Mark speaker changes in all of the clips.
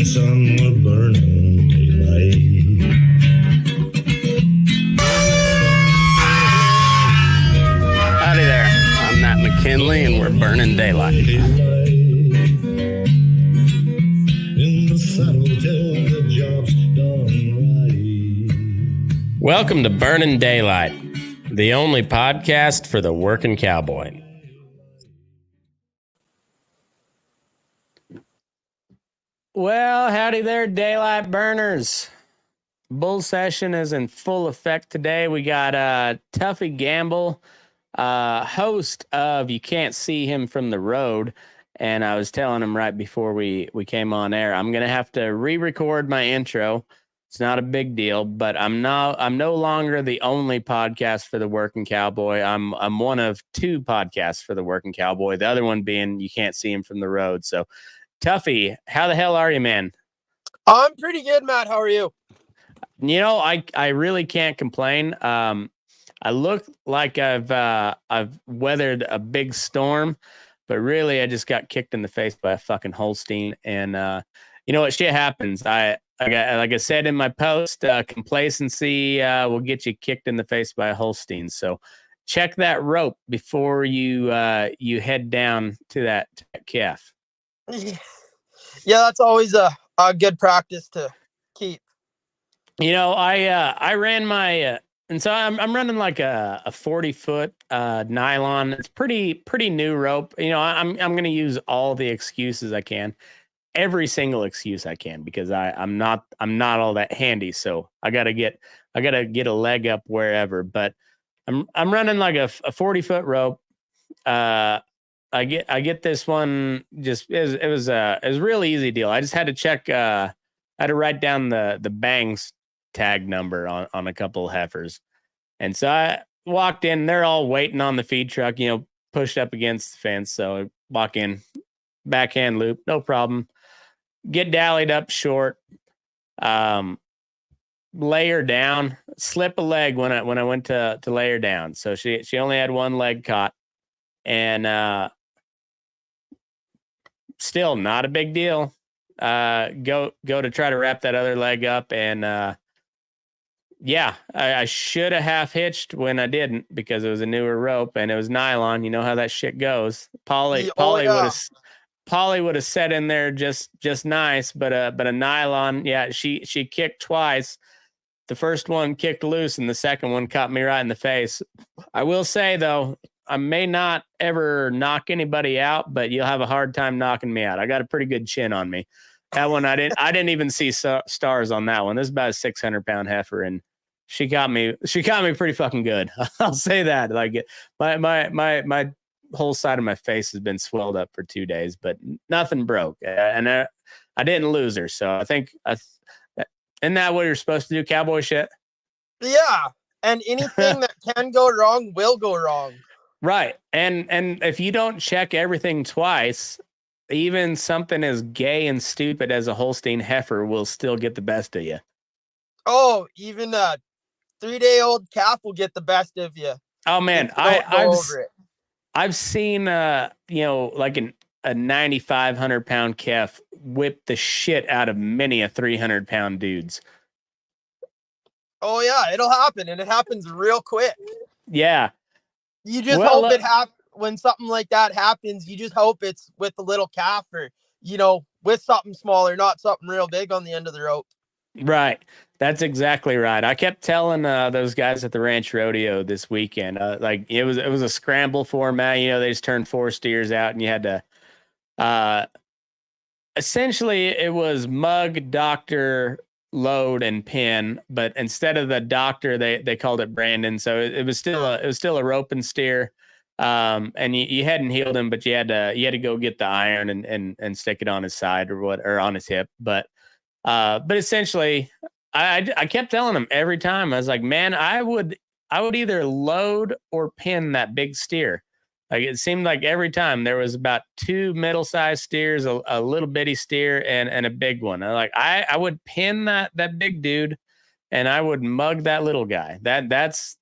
Speaker 1: sun were burning daylight.
Speaker 2: Howdy there. I'm Matt McKinley, and we're burning daylight.
Speaker 1: In the saddle till the job's done right.
Speaker 2: Welcome to Burning Daylight, the only podcast for the working cowboy. Well, howdy there, daylight burners. Bull session is in full effect today. We got Tuffy Gam, host of You Can't See Him from the Road. And I was telling him right before we came on air, I'm going to have to re-record my intro. It's not a big deal, but I'm no longer the only podcast for the working cowboy. I'm one of two podcasts for the working cowboy. The other one being You Can't See Him from the Road. So Tuffy, how the hell are you, man?
Speaker 3: I'm pretty good, Matt. How are you?
Speaker 2: You know, I really can't complain. I look like I've weathered a big storm, but really I just got kicked in the face by a fucking Holstein. And you know what? Shit happens. I like I said in my post, complacency will get you kicked in the face by a Holstein. So check that rope before you head down to that calf.
Speaker 3: Yeah, that's always a good practice to keep.
Speaker 2: You know, I ran my and so I'm running like a 40-foot nylon. It's pretty new rope. You know, I'm going to use all the excuses I can, every single excuse I can, because I'm not all that handy. So I gotta get a leg up wherever. But I'm running like a 40-foot rope. I get this one. Just it was a real easy deal. I just had to check. I had to write down the bangs tag number on a couple of heifers, and so I walked in. They're all waiting on the feed truck, you know, pushed up against the fence. So I walk in, backhand loop, no problem. Get dallied up short, lay her down, slip a leg when I went to lay her down. So she only had one leg caught, and still not a big deal. Go to try to wrap that other leg up, and yeah, I should have half hitched when I didn't, because it was a newer rope and it was nylon. You know how that shit goes. Polly would have set in there just nice, but a nylon, yeah, she kicked twice. The first one kicked loose and the second one caught me right in the face. I will say though, I may not ever knock anybody out, but you'll have a hard time knocking me out. I got a pretty good chin on me. That one I didn't even see stars on that one. This is about a 600-pound heifer, and she got me pretty fucking good. I'll say that. Like my whole side of my face has been swelled up for 2 days, but nothing broke, and I didn't lose her. So I think isn't that what you're supposed to do, cowboy shit?
Speaker 3: Yeah, and anything that can go wrong will go wrong.
Speaker 2: Right, and if you don't check everything twice, even something as gay and stupid as a Holstein heifer will still get the best of you.
Speaker 3: Oh, even a 3-day-old calf will get the best of you.
Speaker 2: Oh man, I've seen you know, like a 9,500-pound calf whip the shit out of many a 300-pound dudes.
Speaker 3: Oh yeah, it'll happen, and it happens real quick.
Speaker 2: Yeah.
Speaker 3: You just hope it happens when something like that happens. You just hope it's with the little calf, or, you know, with something smaller, not something real big on the end of the rope.
Speaker 2: Right. That's exactly right. I kept telling those guys at the ranch rodeo this weekend, like it was a scramble format. You know, they just turned 4 steers out, and you had to, essentially it was mug, doctor, load, and pin, but instead of the doctor, they called it Brandon. So it was still a rope and steer. And you hadn't healed him, but you had to go get the iron and stick it on his side or on his hip. But essentially I kept telling him every time, I was like, man, I would either load or pin that big steer. Like, it seemed like every time there was about 2 middle-sized steers, a little bitty steer, and a big one. I would pin that big dude, and I would mug that little guy. That's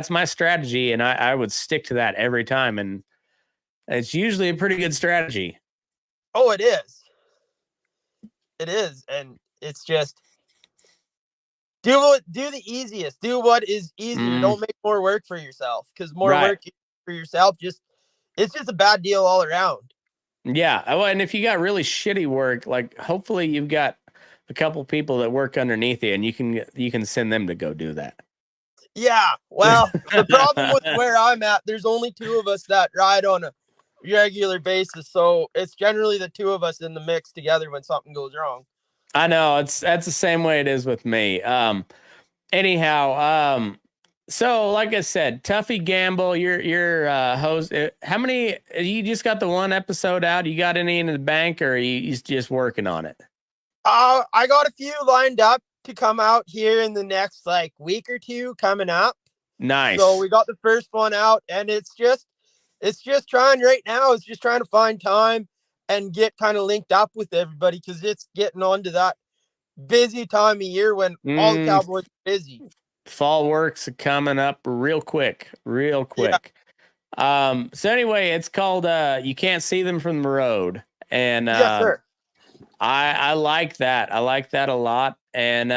Speaker 2: my strategy, and I would stick to that every time. And it's usually a pretty good strategy.
Speaker 3: Oh, it is. It is, and it's just do the easiest. Do what is easier. Don't make more work for yourself, because more work for yourself it's just a bad deal all around.
Speaker 2: Yeah. Well, and if you got really shitty work, like hopefully you've got a couple people that work underneath you, and you can send them to go do that.
Speaker 3: Yeah. Well, the problem with where I'm at, there's only 2 of us that ride on a regular basis, so it's generally the 2 of us in the mix together when something goes wrong.
Speaker 2: I know that's the same way it is with me. Anyhow, so like I said, Tuffy Gamble, your host. How many? You just got the 1 episode out? You got any in the bank, or are you just working on it?
Speaker 3: I got a few lined up to come out here in the next like week or 2 coming up.
Speaker 2: Nice.
Speaker 3: So we got the first one out, and it's just trying right now. It's just trying to find time and get kind of linked up with everybody, because it's getting on to that busy time of year when all the cowboys are busy.
Speaker 2: Fall work's coming up real quick. Yeah. So anyway, it's called You Can't See Them from the Road. And
Speaker 3: yes, sir.
Speaker 2: I like that. I like that a lot. And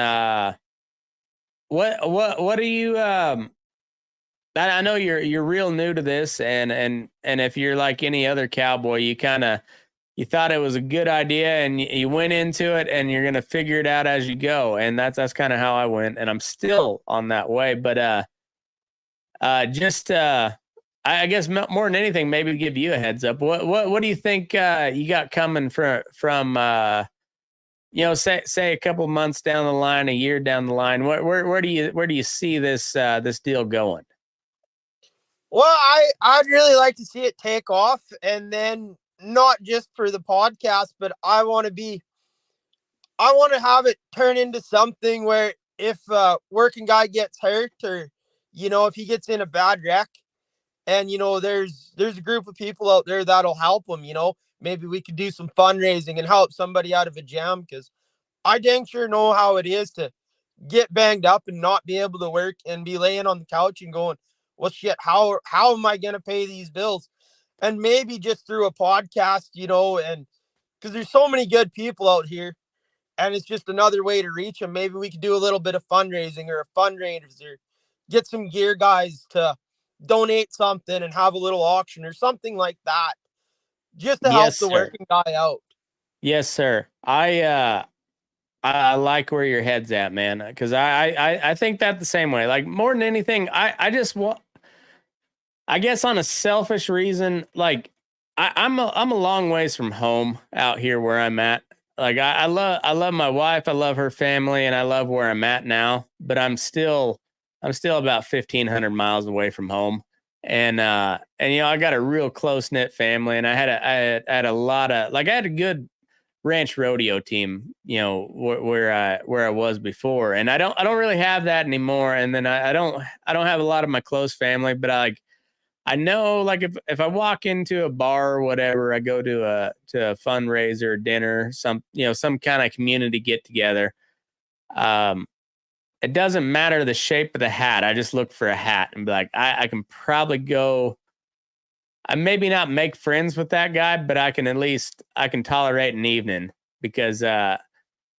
Speaker 2: what do you I know you're real new to this, and if you're like any other cowboy, you thought it was a good idea, and you went into it, and you're gonna figure it out as you go, and that's kind of how I went, and I'm still on that way. But I guess more than anything, maybe give you a heads up. What do you think you got coming from say a couple months down the line, a year down the line? Where do you see this deal going?
Speaker 3: Well, I'd really like to see it take off, and then not just for the podcast, but I want to have it turn into something where if a working guy gets hurt, or if he gets in a bad wreck, and there's a group of people out there that'll help him, maybe we could do some fundraising and help somebody out of a jam, because I dang sure know how it is to get banged up and not be able to work and be laying on the couch and going, well, shit, how am I going to pay these bills? And maybe just through a podcast, and because there's so many good people out here, and it's just another way to reach them. Maybe we could do a little bit of fundraising or a fundraiser, get some gear guys to donate something and have a little auction or something like that, just to help the working guy out.
Speaker 2: Yes, sir. I like where your head's at, man, because I think that the same way. Like more than anything, I just want. I guess on a selfish reason, like I'm a long ways from home out here where I'm at. Like I love my wife, I love her family, and I love where I'm at now. But I'm still about 1,500 miles away from home, and I got a real close knit family, and I had a lot of I had a good ranch rodeo team, where I was before, and I don't really have that anymore. And then I don't have a lot of my close family, but I know, like if I walk into a bar or whatever, I go to a fundraiser, dinner, some kind of community get together. It doesn't matter the shape of the hat. I just look for a hat and be like, I can probably go. I maybe not make friends with that guy, but I can tolerate an evening, because and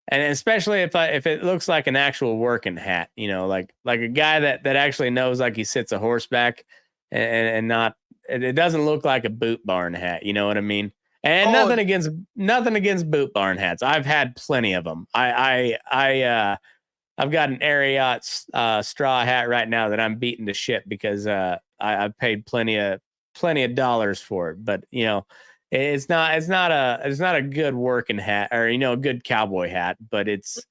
Speaker 2: especially if it looks like an actual working hat, like a guy that actually knows, like he sits a horseback. And not, it doesn't look like a boot barn hat. You know what I mean? And nothing against boot barn hats. I've had plenty of them. I've got an Ariat straw hat right now that I'm beating to shit because I've paid plenty of dollars for it. But it's not a good working hat, or a good cowboy hat. But it's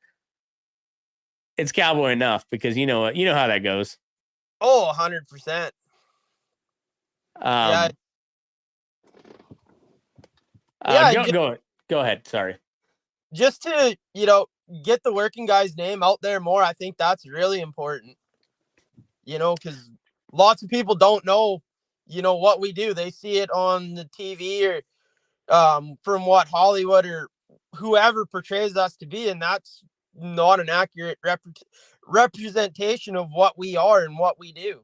Speaker 2: cowboy enough, because you know how that goes.
Speaker 3: Oh, 100%.
Speaker 2: Yeah. Go ahead. Sorry.
Speaker 3: Just to, get the working guy's name out there more. I think that's really important, because lots of people don't know, what we do. They see it on the TV or from what Hollywood or whoever portrays us to be. And that's not an accurate representation of what we are and what we do.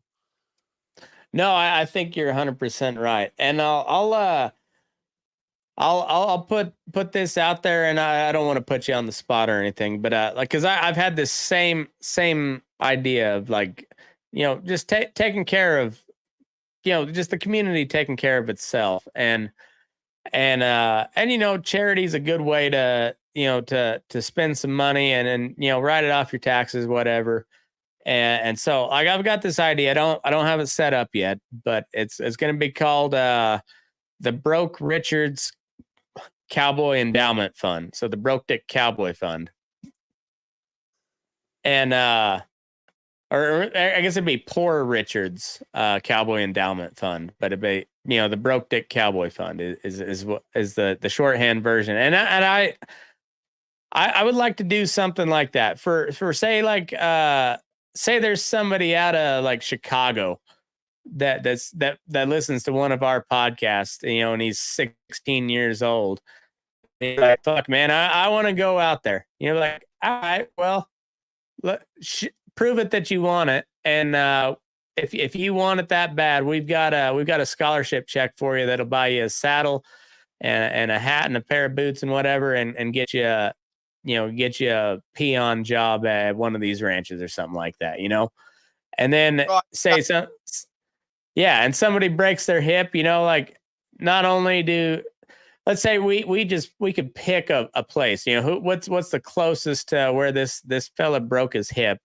Speaker 2: No, I think you're 100% right. And I'll put this out there, and I don't want to put you on the spot or anything, but like, cause I've had this same idea of like, just taking care of, just the community taking care of itself, and charity is a good way to, to spend some money and write it off your taxes, whatever. And so like I've got this idea. I don't have it set up yet, but it's going to be called the Broke Richards Cowboy Endowment Fund. So the Broke Dick Cowboy Fund. And or I guess it'd be Poor Richards Cowboy Endowment Fund, but it'd be, the Broke Dick Cowboy Fund is the shorthand version. And I would like to do something like that for say like say there's somebody out of like Chicago that listens to one of our podcasts, and he's 16 years old. He's like, fuck, man, I want to go out there. Like, all right, well, prove it that you want it, and if you want it that bad, we've got a scholarship check for you that'll buy you a saddle and a hat and a pair of boots and whatever, and get you a peon job at one of these ranches or something like that, and then say some. Yeah, and somebody breaks their hip, like not only let's say we could pick a place, what's the closest to where this fella broke his hip,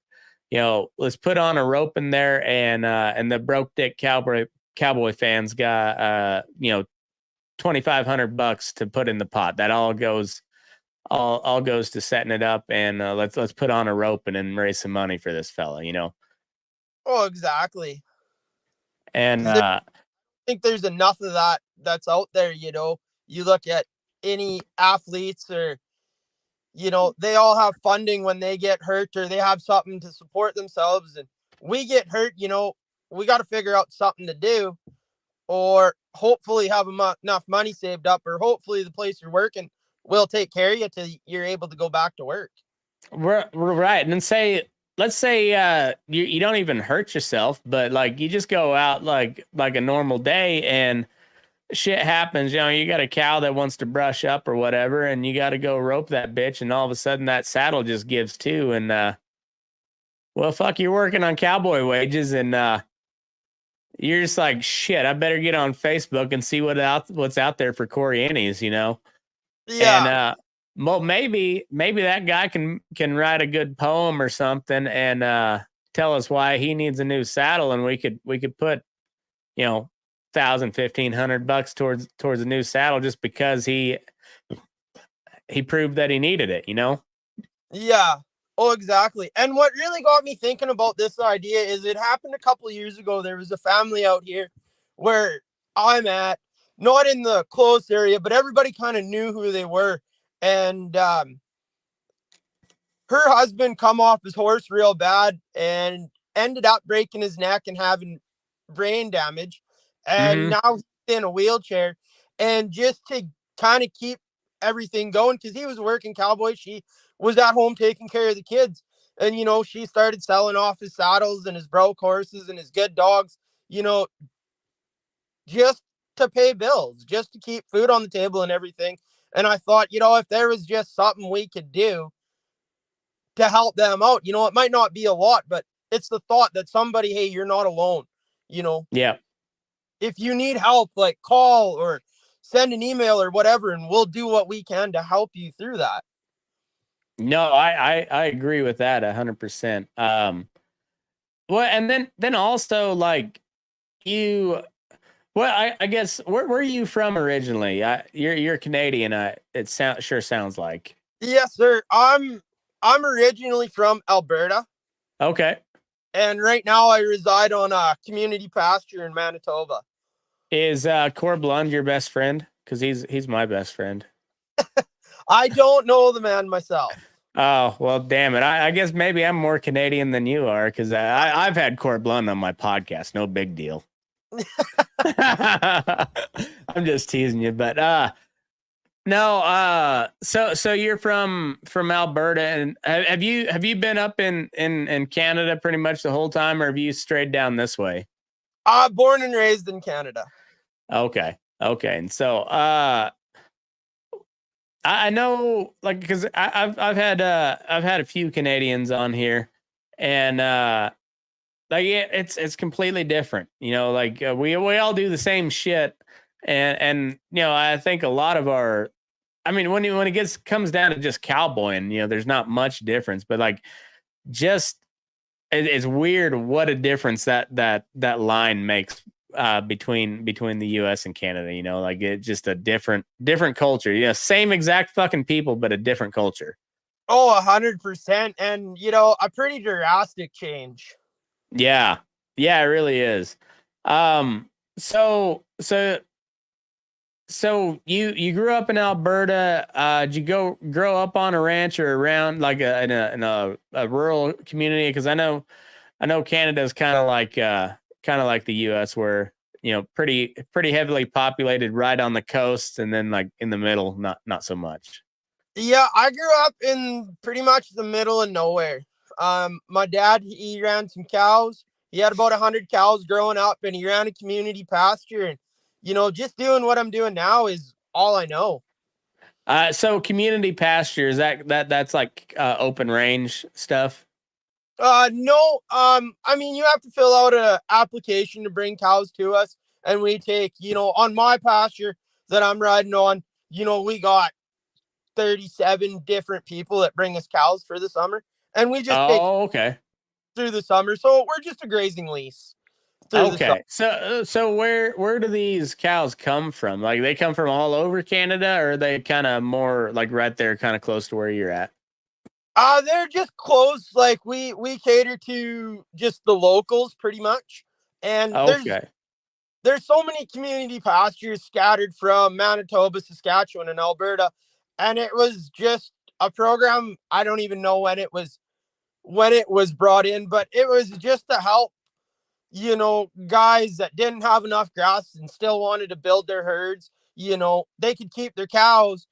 Speaker 2: let's put on a rope in there, and the Broke Dick Cowboy fans got $2,500 to put in the pot. That all goes to setting it up, and let's put on a rope and then raise some money for this fella,
Speaker 3: Oh, exactly.
Speaker 2: And
Speaker 3: I think there's enough of that's out there. You look at any athletes, or they all have funding when they get hurt, or they have something to support themselves, and we get hurt. We got to figure out something to do, or hopefully have enough money saved up, or hopefully the place you're working will take care of you till you're able to go back to work.
Speaker 2: We're right. And then let's say you don't even hurt yourself, but like you just go out like a normal day and shit happens. You got a cow that wants to brush up or whatever, and you got to go rope that bitch, and all of a sudden that saddle just gives too. And well, fuck, you're working on cowboy wages, and you're just like, shit, I better get on Facebook and see what's out there for Corey Innies,
Speaker 3: Yeah.
Speaker 2: And well, maybe that guy can write a good poem or something, and tell us why he needs a new saddle, and we could put, $1,000-$1,500 towards a new saddle just because he proved that he needed it,
Speaker 3: Yeah. Oh, exactly. And what really got me thinking about this idea is it happened a couple of years ago. There was a family out here where I'm at, not in the close area, but everybody kind of knew who they were. And her husband come off his horse real bad and ended up breaking his neck and having brain damage. And now he's in a wheelchair. And just to kind of keep everything going, because he was working cowboy, she was at home taking care of the kids. And, she started selling off his saddles and his broke horses and his good dogs, just to pay bills, just to keep food on the table and everything. And I thought, if there was just something we could do to help them out, it might not be a lot, but it's the thought that somebody, hey, you're not alone,
Speaker 2: Yeah.
Speaker 3: If you need help, like call or send an email or whatever, and we'll do what we can to help you through that.
Speaker 2: No, I agree with that 100%. Well, and then also like you, well, I guess where are you from originally? You're Canadian. It sure sounds like.
Speaker 3: Yes, sir. I'm originally from Alberta.
Speaker 2: Okay.
Speaker 3: And right now I reside on a community pasture in Manitoba.
Speaker 2: Is Corb Lund your best friend? Because he's my best friend.
Speaker 3: I don't know the man myself.
Speaker 2: Oh, well, damn it. I guess maybe I'm more Canadian than you are, because I've had Corb Lund on my podcast. No big deal. I'm just teasing you, but no, so you're from Alberta, and have you been up in Canada pretty much the whole time, or have you strayed down this way?
Speaker 3: Born and raised in Canada.
Speaker 2: Okay. And so I know, like, because I've had a few Canadians on here, and like it's completely different. You know, like we all do the same shit, and you know, I think a lot of our, I mean, when it gets comes down to just cowboying, you know, there's not much difference, but like just it's weird what a difference that line makes between the US and Canada, you know, like it's just a different culture. You know, same exact fucking people, but a different culture.
Speaker 3: Oh, 100%. And, you know, a pretty drastic change.
Speaker 2: Yeah. Yeah, it really is. Um so so so you grew up in Alberta. Did you grow up on a ranch or around like a rural community? Because I know Canada's kind of like the US where, you know, pretty heavily populated right on the coast and then like in the middle, not so much.
Speaker 3: Yeah, I grew up in pretty much the middle of nowhere. My dad, he ran some cows. He had about 100 cows growing up, and he ran a community pasture. And, you know, just doing what I'm doing now is all I know.
Speaker 2: So community pasture, is that's like open range stuff?
Speaker 3: No, I mean, you have to fill out a application to bring cows to us, and we take, you know, on my pasture that I'm riding on, you know, we got 37 different people that bring us cows for the summer, and we just take
Speaker 2: Oh, okay.
Speaker 3: through the summer. So we're just a grazing lease through the summer.
Speaker 2: Okay. So where do these cows come from? Like they come from all over Canada, or are they kind of more like right there kind of close to where you're at?
Speaker 3: They're just close. Like we cater to just the locals pretty much. And
Speaker 2: Okay.
Speaker 3: there's so many community pastures scattered from Manitoba, Saskatchewan, and Alberta. And it was just a program. I don't even know when it was brought in, but it was just to help, you know, guys that didn't have enough grass and still wanted to build their herds. You know, they could keep their cows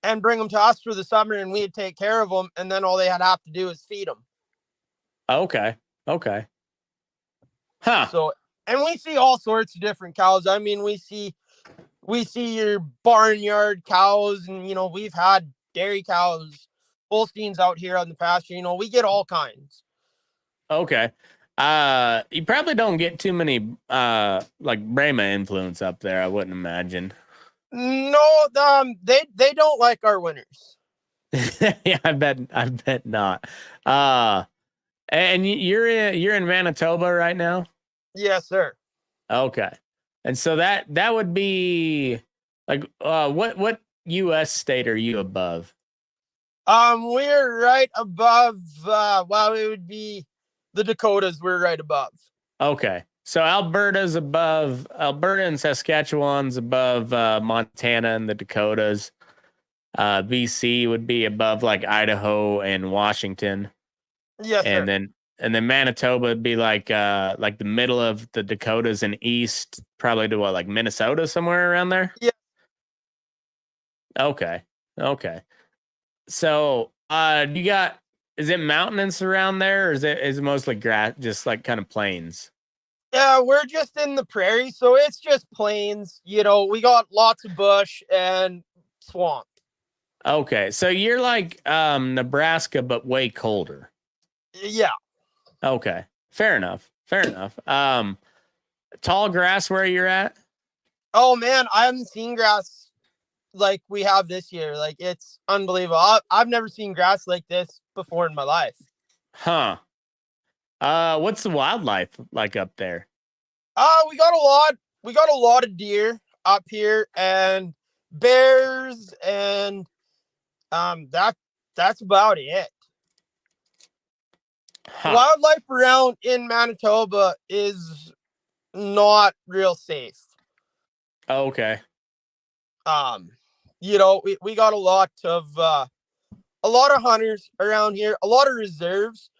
Speaker 3: and bring them to us for the summer, and we'd take care of them, and then all they had to have to do is feed them.
Speaker 2: Okay. Okay. Huh.
Speaker 3: So, and we see all sorts of different cows. I mean, we see your barnyard cows, and you know, we've had dairy cows, Holsteins out here on the pasture. You know, we get all kinds.
Speaker 2: Okay. You probably don't get too many like Brahma influence up there, I wouldn't imagine.
Speaker 3: No, they don't like our winters.
Speaker 2: Yeah, I bet not. And you're in Manitoba right now?
Speaker 3: Yes, sir.
Speaker 2: Okay. And so that would be like what US state are you above?
Speaker 3: We're right above. Well, it would be the Dakotas. We're right above.
Speaker 2: Okay. So Alberta and Saskatchewan's above Montana and the Dakotas. BC would be above like Idaho and Washington.
Speaker 3: Yes,
Speaker 2: And
Speaker 3: sir.
Speaker 2: then Manitoba would be like the middle of the Dakotas and east, probably to what, like Minnesota, somewhere around there.
Speaker 3: Yeah.
Speaker 2: Okay. Okay. So you got, is it mountainous around there, or is it mostly grass, just like kind of plains?
Speaker 3: Yeah, we're just in the prairie, so it's just plains. You know, we got lots of bush and swamp.
Speaker 2: Okay. So you're like Nebraska, but way colder.
Speaker 3: Yeah.
Speaker 2: Okay. Fair enough. Fair enough. Tall grass where you're at?
Speaker 3: Oh man, I haven't seen grass like we have this year. Like it's unbelievable. I've never seen grass like this before in my life.
Speaker 2: Huh. What's the wildlife like up there?
Speaker 3: We got a lot. We got a lot of deer up here and bears and that's about it.
Speaker 2: Huh.
Speaker 3: Wildlife around in Manitoba is not real safe.
Speaker 2: Okay.
Speaker 3: Um, you know, we got a lot of hunters around here, a lot of reserves.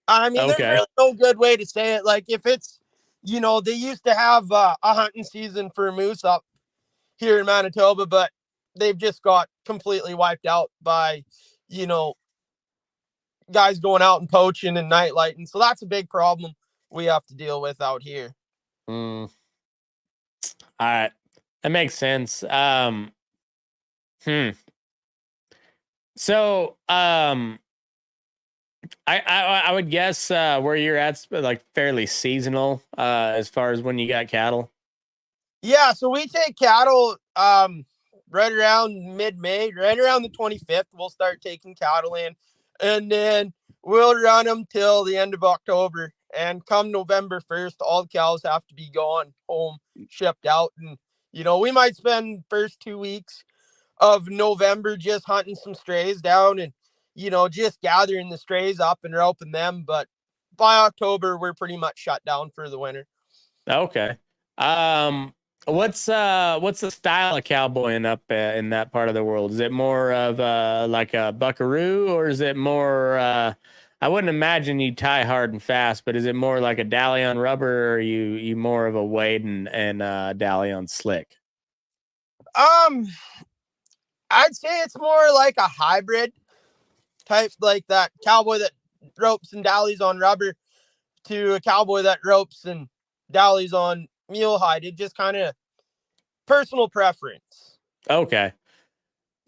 Speaker 3: I mean, there's
Speaker 2: Okay.
Speaker 3: really no good way to say it. Like if it's, you know, they used to have a hunting season for moose up here in Manitoba, but they've just got completely wiped out by, you know, guys going out and poaching and night lighting. So that's a big problem we have to deal with out here.
Speaker 2: Mm, all right. That makes sense. Hmm. So, I would guess where you're at's like fairly seasonal as far as when you got cattle.
Speaker 3: Yeah, so we take cattle right around mid-May, right around the 25th. We'll start taking cattle in, and then we'll run them till the end of October. And come November 1st, all the cows have to be gone home, shipped out, and we might spend first 2 weeks of November just hunting some strays down and just gathering the strays up and roping them. But by October, we're pretty much shut down for the winter.
Speaker 2: Okay. Um, what's the style of cowboying up in that part of the world? Is it more of like a buckaroo, or is it more? I wouldn't imagine you tie hard and fast, but is it more like a dally on rubber, or are you more of a wade and dally on slick?
Speaker 3: Um, I'd say it's more like a hybrid type, like that cowboy that ropes and dallies on rubber to a cowboy that ropes and dallies on mule hide. It just kind of personal preference.
Speaker 2: Okay.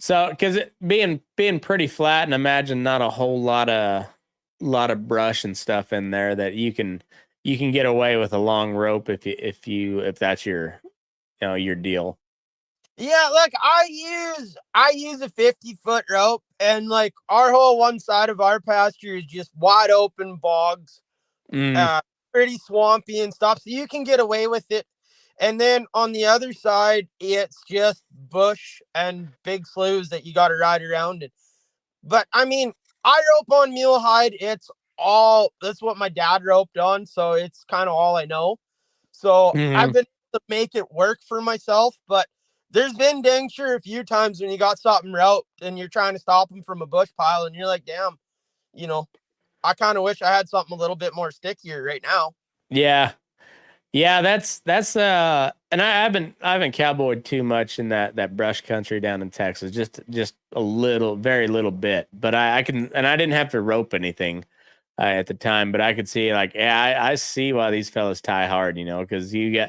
Speaker 2: So, because it being pretty flat, and imagine not a whole lot of brush and stuff in there, that you can get away with a long rope if that's your your deal.
Speaker 3: Yeah, like I use a 50-foot rope, and like our whole one side of our pasture is just wide open bogs,
Speaker 2: Mm,
Speaker 3: uh, pretty swampy and stuff, so you can get away with it. And then on the other side, it's just bush and big sloughs that you got to ride around in. But I mean, I rope on mule hide. That's what my dad roped on, so it's kind of all I know. So I've
Speaker 2: mhm.
Speaker 3: been able to make it work for myself, but there's been dang sure a few times when you got something roped and you're trying to stop them from a bush pile, and you're like, damn, you know, I kind of wish I had something a little bit more stickier right now.
Speaker 2: Yeah, yeah. That's and I haven't cowboyed too much in that brush country down in Texas. Just a little, very little bit. But I can, and I didn't have to rope anything at the time, but I could see, like, yeah, I see why these fellas tie hard, because you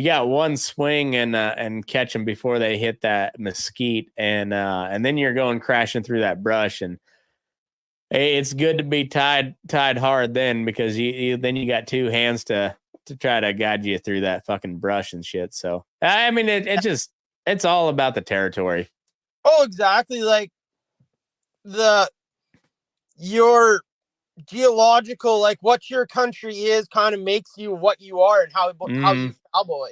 Speaker 2: got one swing and catch them before they hit that mesquite, and then you're going crashing through that brush, and hey, it's good to be tied hard then, because then you got two hands to try to guide you through that fucking brush and shit. So I mean, it's all about the territory.
Speaker 3: Oh, exactly. Like the your geological, like what your country is, kind of makes you what you are and how you
Speaker 2: Mm,
Speaker 3: cowboy.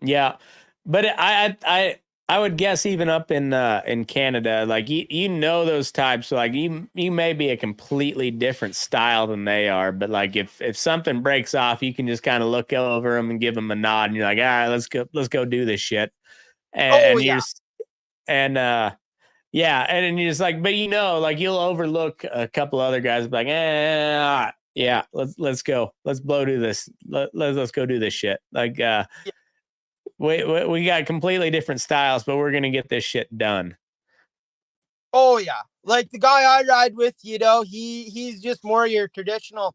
Speaker 2: yeah, but I would guess even up in Canada, like those types, so like you may be a completely different style than they are, but like if something breaks off, you can just kind of look over them and give them a nod, and you're like, all right, let's go do this shit,
Speaker 3: Oh
Speaker 2: and
Speaker 3: yeah,
Speaker 2: you're just and yeah, and then you're just like, but like you'll overlook a couple other guys, be like, yeah, let's go, let's blow do this, let's go do this shit, like
Speaker 3: yeah.
Speaker 2: we got completely different styles, but we're gonna get this shit done.
Speaker 3: Oh yeah. Like the guy I ride with, he's just more your traditional,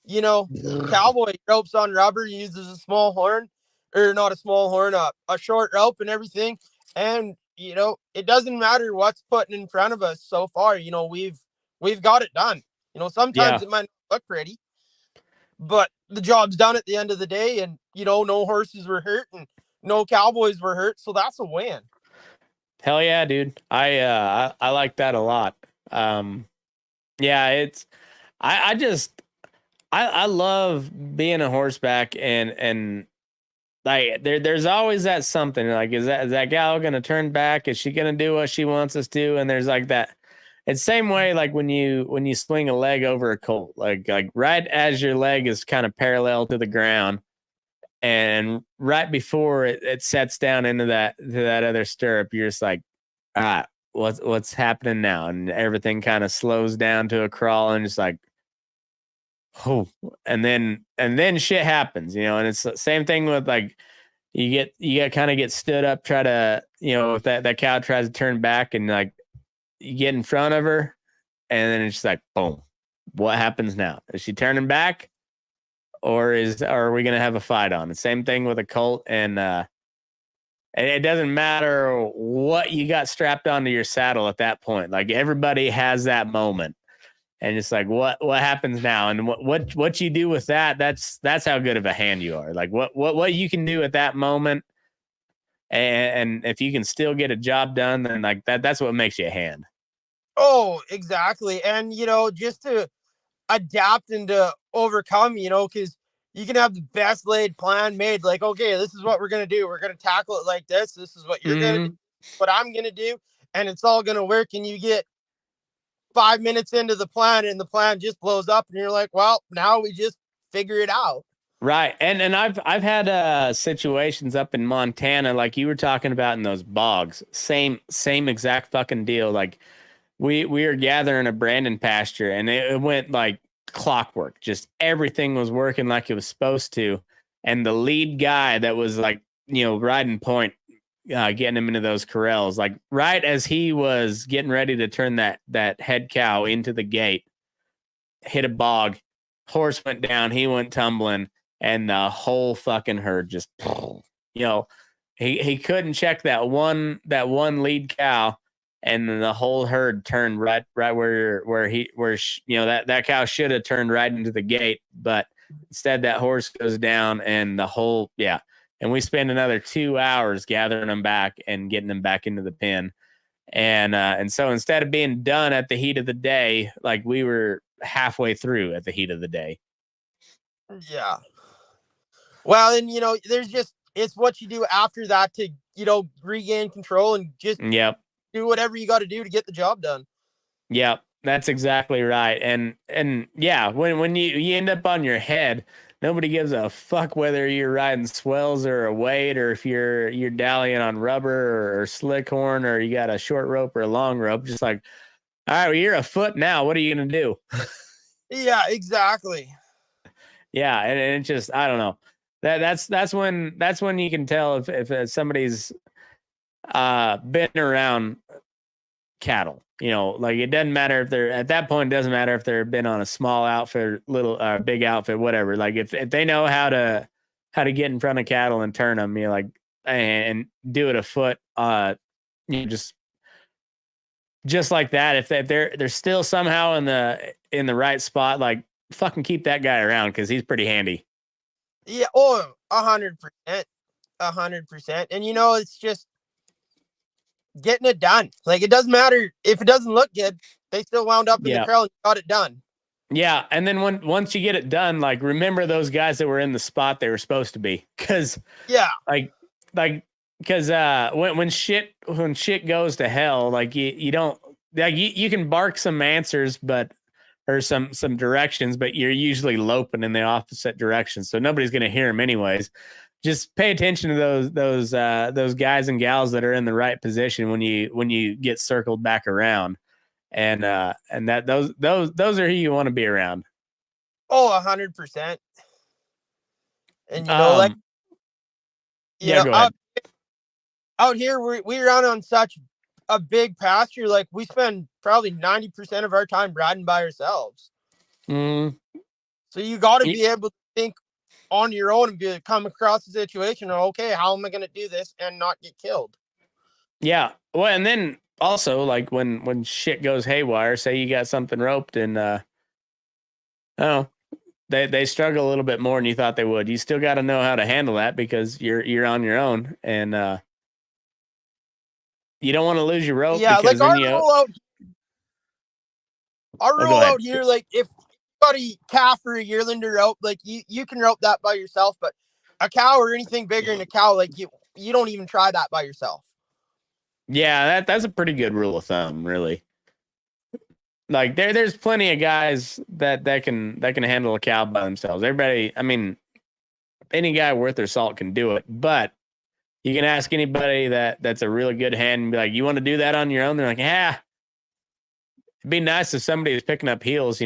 Speaker 3: you know, cowboy. Ropes on rubber, uses a small horn, or not a small horn, a short rope and everything. And it doesn't matter what's putting in front of us so far. We've got it done. Sometimes
Speaker 2: Yeah,
Speaker 3: it might not look pretty, but the job's done at the end of the day. And no horses were hurt and no cowboys were hurt, so that's a win.
Speaker 2: hell yeah, dude. I like that a lot. Yeah, it's I just I love being a horseback, and like there's always that something, like, is that gal gonna turn back? Is she gonna do what she wants us to? And there's like that. It's same way, like when you swing a leg over a colt, like right as your leg is kind of parallel to the ground, and right before it sets down into that other stirrup, you're just like, all right, what's happening now? And everything kind of slows down to a crawl, and just like, oh, and then shit happens, and it's the same thing with, like, you get kind of get stood up, try to, if that cow tries to turn back, and like you get in front of her, and then it's just like, boom, what happens now? Is she turning back, or are we gonna have a fight on? The same thing with a colt And it doesn't matter what you got strapped onto your saddle at that point. Like everybody has that moment. And it's like, what happens now? And what you do with that, that's how good of a hand you are. Like what you can do at that moment. And if you can still get a job done, then like that's what makes you a hand.
Speaker 3: Oh, exactly. And, just to adapt and to overcome, because you can have the best laid plan made. Like, okay, this is what we're going to do. We're going to tackle it like this. This is what you're going to do, what I'm going to do. And it's all going to work. And you get 5 minutes into the plan and the plan just blows up. And you're like, well, now we just figure it out.
Speaker 2: Right. And I've had situations up in Montana, like you were talking about in those bogs. Same exact fucking deal. Like we were gathering a Brandon pasture and it went like clockwork. Just everything was working like it was supposed to. And the lead guy that was like, riding point, getting him into those corrals, like right as he was getting ready to turn that head cow into the gate, hit a bog, horse went down, he went tumbling, and the whole fucking herd just, he couldn't check that one lead cow, and then the whole herd turned right where that cow should have turned right into the gate, but instead that horse goes down, and the whole and we spend another 2 hours gathering them back and getting them back into the pen, and so instead of being done at the heat of the day, like we were halfway through at the heat of the day.
Speaker 3: Yeah. Well, and there's just, it's what you do after that to, regain control and just do whatever you got to do to get the job done.
Speaker 2: Yep. That's exactly right. And yeah, when you end up on your head, nobody gives a fuck whether you're riding swells or a weight, or if you're dallying on rubber or slick horn, or you got a short rope or a long rope. Just like, all right, well, you're afoot now. What are you going to do?
Speaker 3: Yeah, exactly.
Speaker 2: Yeah. And it's just, I don't know. That's when you can tell if somebody's been around cattle. Like it doesn't matter if they're at that point. It doesn't matter if they've been on a small outfit, little big outfit, whatever. Like if they know how to get in front of cattle and turn them, and do it afoot, just like that. If they're still somehow in the right spot, like fucking keep that guy around because he's pretty handy.
Speaker 3: Yeah. Oh, 100%, 100%. And it's just getting it done. Like it doesn't matter if it doesn't look good. They still wound up in the trail and got it done. Yeah,
Speaker 2: and then once you get it done, like remember those guys that were in the spot they were supposed to be, because when shit goes to hell, like you don't, like you can bark some answers, or some directions, but you're usually loping in the opposite direction, so nobody's gonna hear them anyways. Just pay attention to those guys and gals that are in the right position when you get circled back around, and that those are who you want to be around.
Speaker 3: Oh, 100%. And
Speaker 2: go ahead.
Speaker 3: Out here we run on such a big pasture. Like we spend probably 90% of our time riding by ourselves. So you got to be able to think on your own and come across the situation. Okay, how am I going to do this and not get killed?
Speaker 2: Yeah. Well, and then also like when shit goes haywire, say you got something roped and they struggle a little bit more than you thought they would. You still got to know how to handle that because you're on your own, and you don't want to lose your rope.
Speaker 3: Yeah, like our rule out here, like if you got a calf or a yearling to rope, like you can rope that by yourself, but a cow or anything bigger than a cow, like you don't even try that by yourself.
Speaker 2: Yeah, that's a pretty good rule of thumb, really. Like there's plenty of guys that can handle a cow by themselves. Everybody, I mean, any guy worth their salt can do it, but you can ask anybody that's a really good hand and be like, you want to do that on your own? They're like, yeah. It'd be nice if somebody was picking up heels,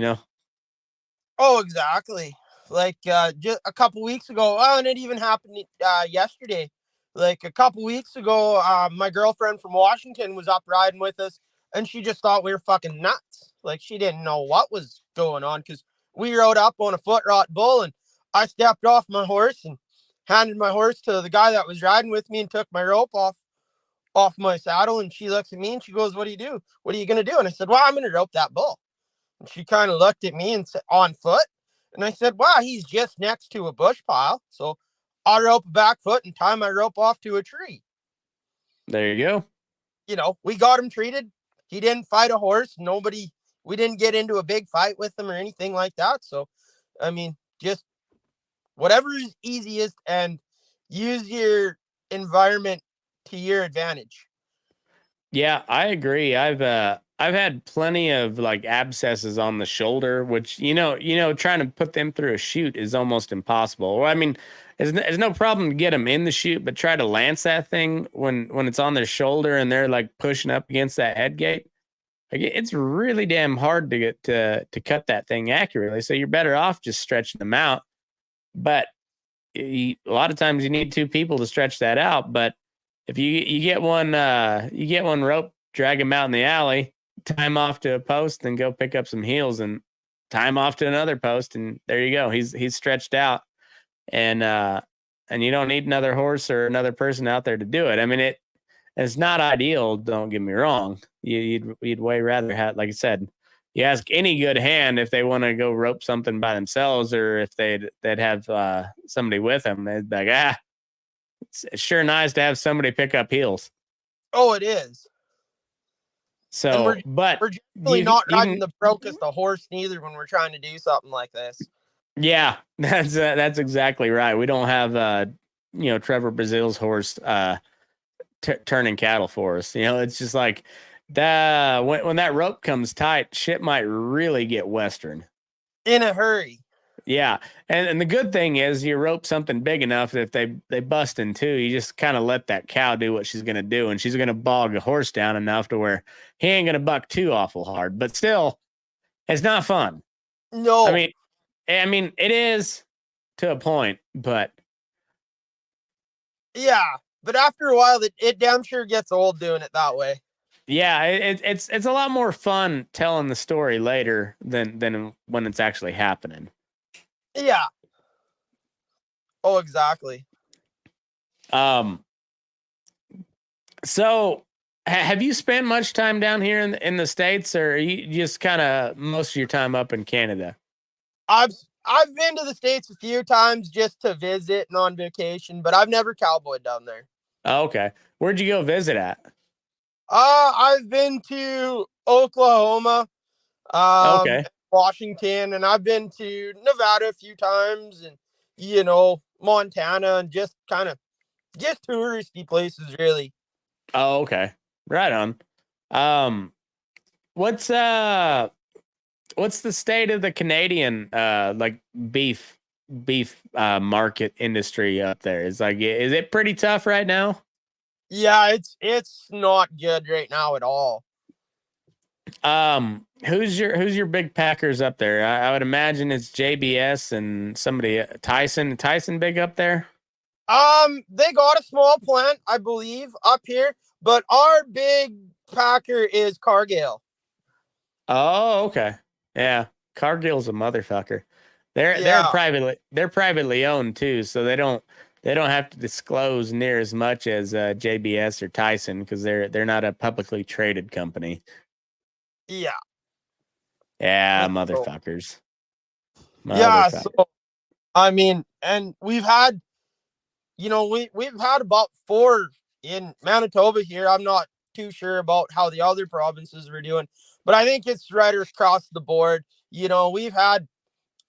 Speaker 3: Oh, exactly. Like just a couple weeks ago, and it even happened yesterday. Like a couple weeks ago, my girlfriend from Washington was up riding with us, and she just thought we were fucking nuts. Like she didn't know what was going on because we rode up on a foot rot bull, and I stepped off my horse and handed my horse to the guy that was riding with me and took my rope off my saddle. And she looks at me and she goes, "What do you do? What are you going to do?" And I said, "Well, I'm going to rope that bull." And she kind of looked at me and said, "On foot?" And I said, "Wow, he's just next to a bush pile. So I'll rope a back foot and tie my rope off to a tree."
Speaker 2: There you go.
Speaker 3: We got him treated. He didn't fight a horse. We didn't get into a big fight with him or anything like that. So, I mean, just whatever is easiest and use your environment to your advantage.
Speaker 2: Yeah, I agree. I've had plenty of like abscesses on the shoulder, which trying to put them through a chute is almost impossible. Well, I mean, there's no problem to get them in the chute, but try to lance that thing when it's on their shoulder and they're like pushing up against that head gate. Like it's really damn hard to get to cut that thing accurately. So you're better off just stretching them out. But a lot of times you need two people to stretch that out. But if you get one rope, drag him out in the alley, tie him off to a post, and go pick up some heels and tie him off to another post, and there you go. He's stretched out, and you don't need another horse or another person out there to do it. I mean, it's not ideal. Don't get me wrong. You'd way rather have, like I said, you ask any good hand if they want to go rope something by themselves or if they'd have somebody with them. They'd be like, it's sure nice to have somebody pick up heels.
Speaker 3: Oh, it is.
Speaker 2: So,
Speaker 3: we're generally not riding the broke as the horse neither when we're trying to do something like this.
Speaker 2: Yeah, that's exactly right. We don't have Trevor Brazil's horse turning cattle for us. It's just like that when that rope comes tight, shit might really get western
Speaker 3: in a hurry.
Speaker 2: Yeah, and the good thing is you rope something big enough that if they bust in two, you just kind of let that cow do what she's gonna do, and she's gonna bog a horse down enough to where he ain't gonna buck too awful hard. But still, it's not fun.
Speaker 3: No,
Speaker 2: I mean it is to a point, but
Speaker 3: yeah, but after a while, it damn sure gets old doing it that way.
Speaker 2: Yeah, it's a lot more fun telling the story later than when it's actually happening.
Speaker 3: Yeah. Oh, exactly.
Speaker 2: So have you spent much time down here in the States, or are you just kind of most of your time up in Canada?
Speaker 3: I've been to the States a few times just to visit and on vacation, but I've never cowboyed down there.
Speaker 2: Oh, okay. Where'd you go visit at?
Speaker 3: I've been to Oklahoma,
Speaker 2: Okay.
Speaker 3: Washington, and I've been to Nevada a few times, and Montana, and just kind of just touristy places, really.
Speaker 2: Oh, okay. Right on. What's the state of the Canadian like beef market industry up there? Is it pretty tough right now?
Speaker 3: Yeah, it's not good right now at all.
Speaker 2: Who's your big packers up there? I would imagine it's JBS and somebody Tyson big up there.
Speaker 3: They got a small plant, I believe, up here, but our big packer is Cargill.
Speaker 2: Oh, okay. Yeah, Cargill's a motherfucker. They're privately owned too, so they don't have to disclose near as much as JBS or Tyson because they're not a publicly traded company.
Speaker 3: Yeah.
Speaker 2: Yeah, motherfuckers.
Speaker 3: Yeah, so I mean, and we've had we've had about 4 in Manitoba here. I'm not too sure about how the other provinces were doing, but I think it's right across the board. We've had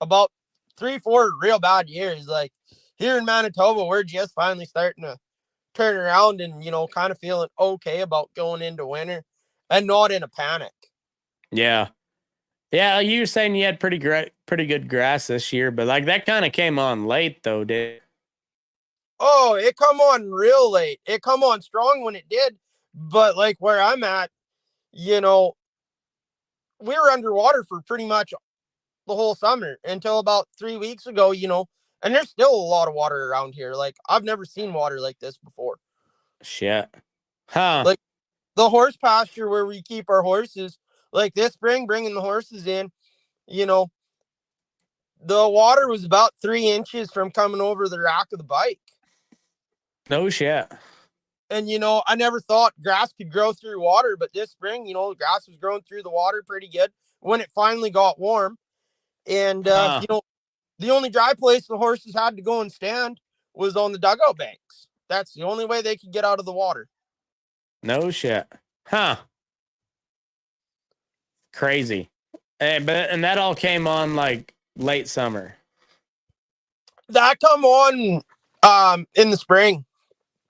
Speaker 3: about 3-4 real bad years. Like here in Manitoba, we're just finally starting to turn around and, kind of feeling okay about going into winter and not in a panic.
Speaker 2: Yeah. Yeah, you were saying you had pretty good grass this year, but like that kind of came on late though, did it?
Speaker 3: Oh, it come on real late. It come on strong when it did, but like where I'm at, we were underwater for pretty much the whole summer until about 3 weeks ago, and there's still a lot of water around here. Like I've never seen water like this before.
Speaker 2: Shit. Huh.
Speaker 3: Like the horse pasture where we keep our horses, like this spring, bringing the horses in, the water was about 3 inches from coming over the rack of the bike.
Speaker 2: No shit.
Speaker 3: And, I never thought grass could grow through water, but this spring, the grass was growing through the water pretty good when it finally got warm. And, the only dry place the horses had to go and stand was on the dugout banks. That's the only way they could get out of the water.
Speaker 2: No shit. Huh. Crazy. And that all came on like late summer.
Speaker 3: That come on in the spring.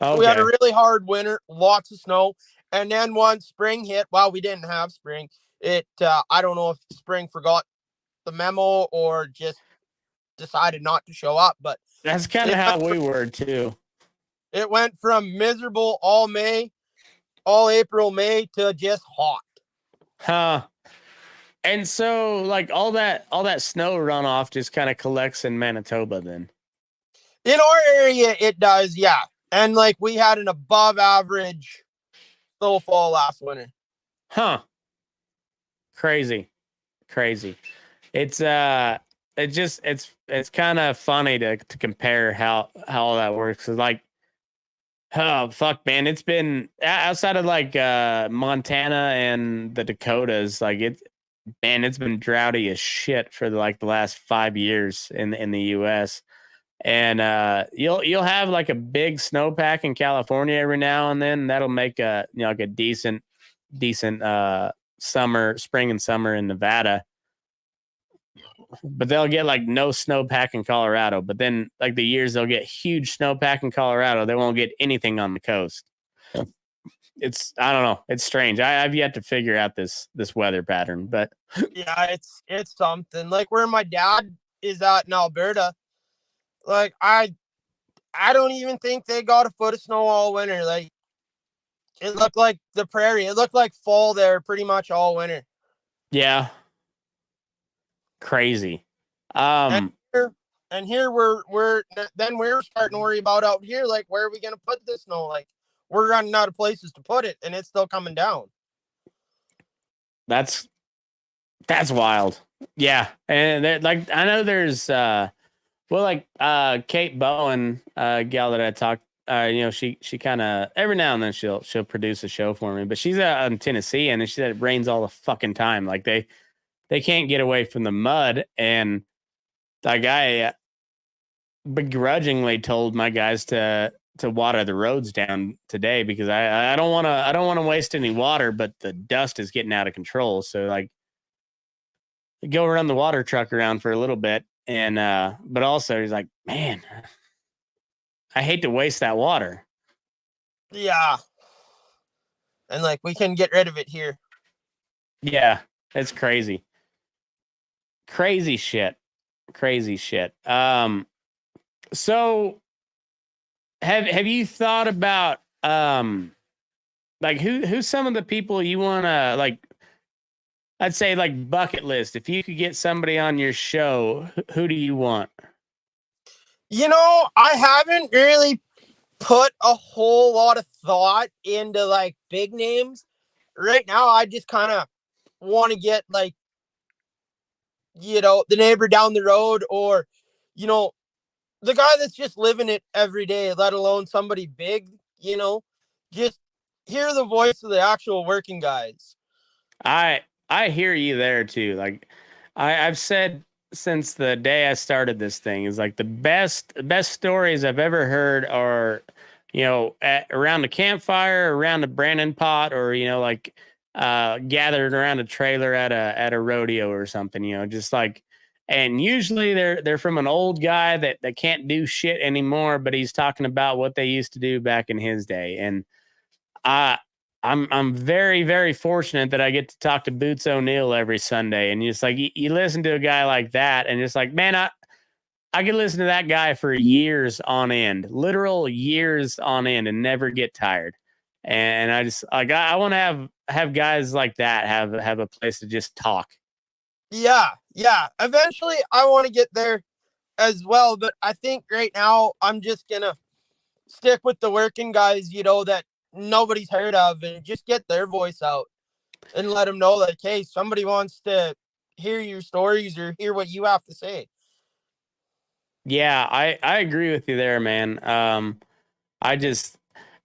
Speaker 2: Okay.
Speaker 3: We had a really hard winter, lots of snow. And then once spring hit, we didn't have spring. I don't know if spring forgot the memo or just decided not to show up, but
Speaker 2: that's kind of how we were too.
Speaker 3: It went from miserable all April, May to just hot.
Speaker 2: Huh. And so like all that snow runoff just kind of collects in Manitoba then.
Speaker 3: In our area it does, yeah. And like we had an above average snowfall last winter.
Speaker 2: Huh. Crazy. It's it's kind of funny to compare how all that works. It's like, oh fuck, man, it's been outside of like Montana and the Dakotas, like it's been droughty as shit for the last 5 years in the US. And you'll have like a big snowpack in California every now and then. That'll make a like a decent spring and summer in Nevada. But they'll get like no snowpack in Colorado. But then like the years they'll get huge snowpack in Colorado, they won't get anything on the coast. It's, I don't know. It's strange. I've yet to figure out this weather pattern, but
Speaker 3: yeah, it's something. Like where my dad is at in Alberta, like I don't even think they got a foot of snow all winter. Like it looked like the prairie. It looked like fall there pretty much all winter.
Speaker 2: Yeah. Crazy.
Speaker 3: And here we're starting to worry about out here, like where are we gonna put the snow? Like we're running out of places to put it, and it's still coming down.
Speaker 2: That's wild. Yeah. And like I know there's Kate Bowen, gal that I talked, she kind of every now and then she'll produce a show for me, but she's out in Tennessee and she said it rains all the fucking time. Like they can't get away from the mud. And like I begrudgingly told my guys to water the roads down today because I don't want to waste any water, but the dust is getting out of control. So like go run the water truck around for a little bit. And but also he's like, man, I hate to waste that water.
Speaker 3: Yeah. And like we can get rid of it here.
Speaker 2: Yeah, it's crazy. Crazy shit. So have you thought about like who's some of the people you want to like, I'd say like bucket list, if you could get somebody on your show, who do you want?
Speaker 3: I haven't really put a whole lot of thought into like big names. Right now I just kind of want to get like the neighbor down the road or the guy that's just living it every day, let alone somebody big, just hear the voice of the actual working guys.
Speaker 2: I hear you there too. Like I've said since the day I started this thing is like the best stories I've ever heard are, around a campfire, around a Brandon pot, or, gathered around a trailer at a rodeo or something, just like, and usually they're from an old guy that can't do shit anymore, but he's talking about what they used to do back in his day. And I'm very, very fortunate that I get to talk to Boots O'Neill every Sunday. And just like you listen to a guy like that and just like, man, I could listen to that guy for years on end, literal years on end, and never get tired. And I just like I want to have guys like that have a place to just talk.
Speaker 3: Yeah. Eventually I want to get there as well, but I think right now I'm just gonna stick with the working guys, that nobody's heard of, and just get their voice out and let them know like, hey, somebody wants to hear your stories or hear what you have to say.
Speaker 2: Yeah, I agree with you there, man. I just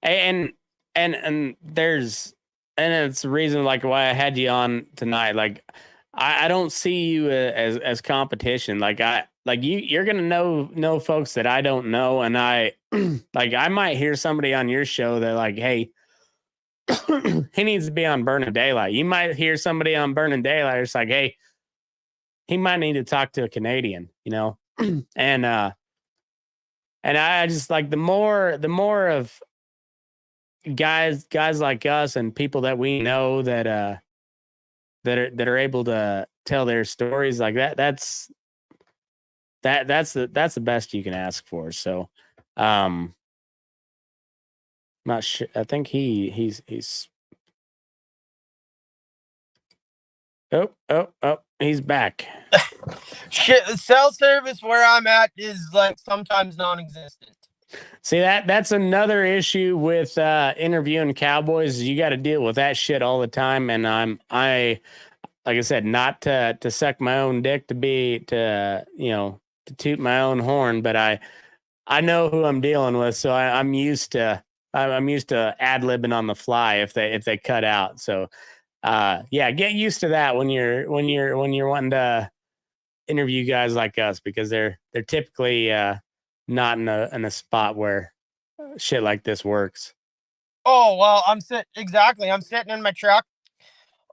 Speaker 2: and and there's and it's the reason like why I had you on tonight. Like I don't see you as competition. Like you're gonna know folks that I don't know, and I like I might hear somebody on your show that like, hey, he needs to be on Burning Daylight. You might hear somebody on Burning Daylight. It's like, hey, he might need to talk to a Canadian, and and I just like the more of guys like us and people that we know that are able to tell their stories like that. That's the best you can ask for. So, um, not sure. I think he's he's back.
Speaker 3: Shit, the cell service where I'm at is like sometimes non-existent.
Speaker 2: See that's another issue with interviewing cowboys. You got to deal with that shit all the time, and I like I said, not to suck my own dick to toot my own horn, but I know who I'm dealing with, so I'm used to ad libbing on the fly if they cut out. So yeah, get used to that when you're wanting to interview guys like us because they're typically not in a spot where shit like this works.
Speaker 3: Oh well, I'm sitting in my truck